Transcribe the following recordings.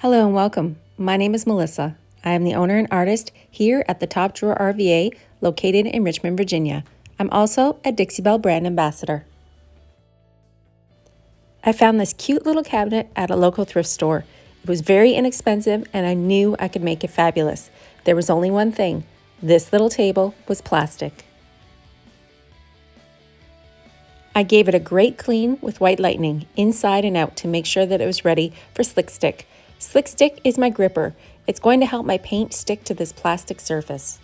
Hello and welcome. My name is Melissa. I am the owner and artist here at the Top Drawer RVA located in Richmond, Virginia. I'm also a Dixie Belle brand ambassador. I found this cute little cabinet at a local thrift store. It was very inexpensive and I knew I could make it fabulous. There was only one thing. This little table was plastic. I gave it a great clean with white lightning inside and out to make sure that it was ready for Slick Stick. Slick Stick is my gripper. It's going to help my paint stick to this plastic surface.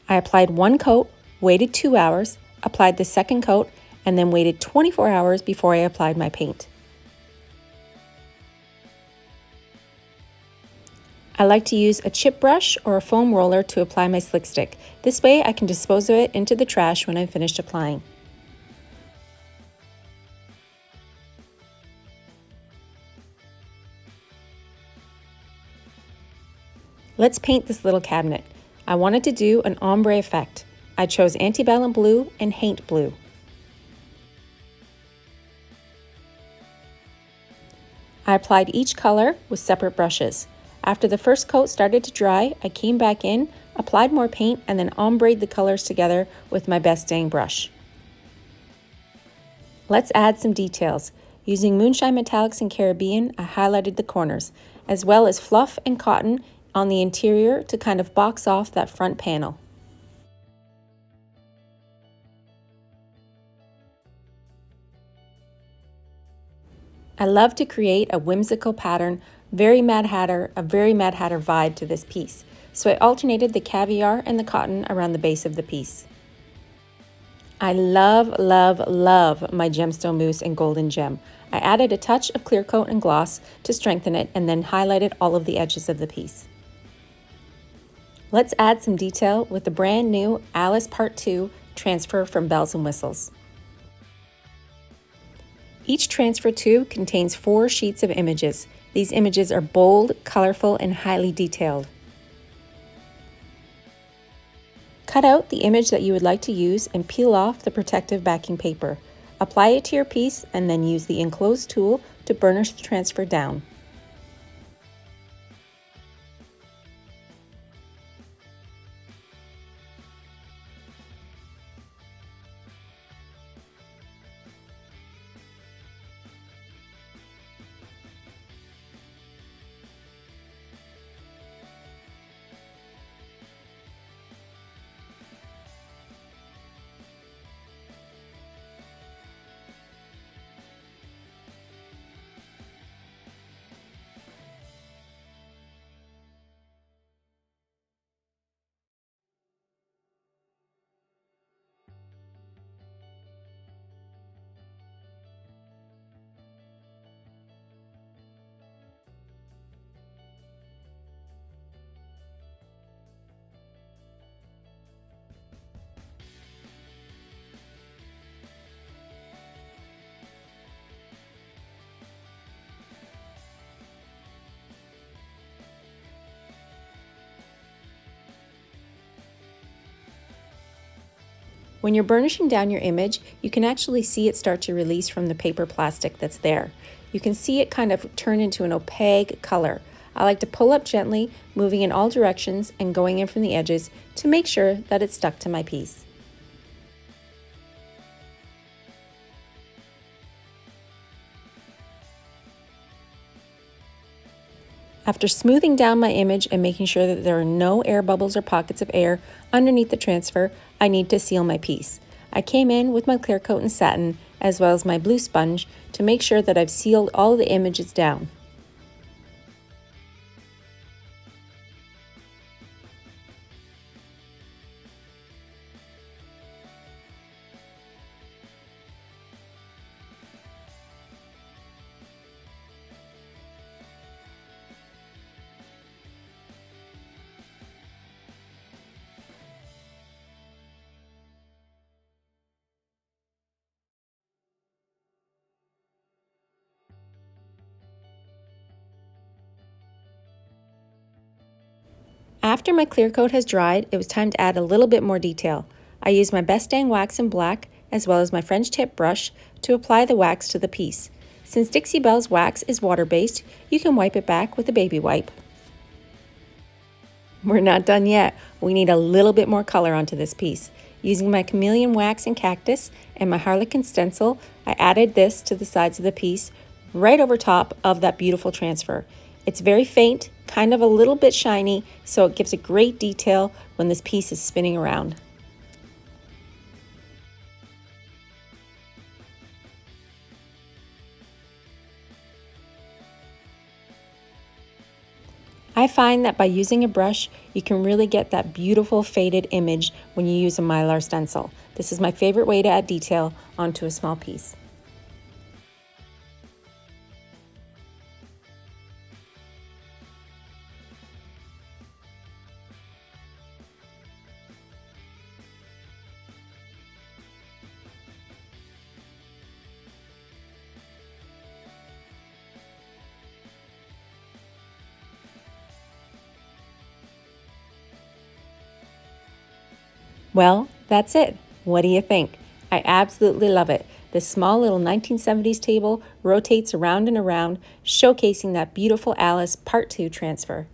I applied one coat, waited 2 hours, applied the second coat, and then waited 24 hours before I applied my paint. I like to use a chip brush or a foam roller to apply my Slick Stick. This way I can dispose of it into the trash when I'm finished applying. Let's paint this little cabinet. I wanted to do an ombre effect. I chose Antebellum Blue and Haint Blue. I applied each color with separate brushes. After the first coat started to dry, I came back in, applied more paint, and then ombre'd the colors together with my best dang brush. Let's add some details. Using Moonshine Metallics and Caribbean, I highlighted the corners, as well as fluff and cotton on the interior to kind of box off that front panel. I love to create a whimsical pattern, a very Mad Hatter vibe to this piece, so I alternated the caviar and the cotton around the base of the piece. I love my Gemstone Mousse and Golden Gem. I added a touch of clear coat and gloss to strengthen it and then highlighted all of the edges of the piece. Let's add some detail with the brand new Alice Part 2 transfer from Bells and Whistles. Each transfer tube contains 4 sheets of images. These images are bold, colorful, and highly detailed. Cut out the image that you would like to use and peel off the protective backing paper. Apply it to your piece and then use the enclosed tool to burnish the transfer down. When you're burnishing down your image, you can actually see it start to release from the paper plastic that's there. You can see it kind of turn into an opaque color. I like to pull up gently, moving in all directions and going in from the edges to make sure that it's stuck to my piece. After smoothing down my image and making sure that there are no air bubbles or pockets of air underneath the transfer, I need to seal my piece. I came in with my clear coat and satin as well as my blue sponge to make sure that I've sealed all of the images down. After my clear coat has dried, it was time to add a little bit more detail. I used my best dang wax in black as well as my French tip brush to apply the wax to the piece. Since Dixie Belle's wax is water-based, you can wipe it back with a baby wipe. We're not done yet. We need a little bit more color onto this piece. Using my Chameleon Wax and Cactus and my Harlequin Stencil, I added this to the sides of the piece, right over top of that beautiful transfer. It's very faint, kind of a little bit shiny, so it gives a great detail when this piece is spinning around. I find that by using a brush, you can really get that beautiful faded image when you use a Mylar stencil. This is my favorite way to add detail onto a small piece. Well, that's it. What do you think? I absolutely love it. This small little 1970s table rotates around and around, showcasing that beautiful Alice Part 2 transfer.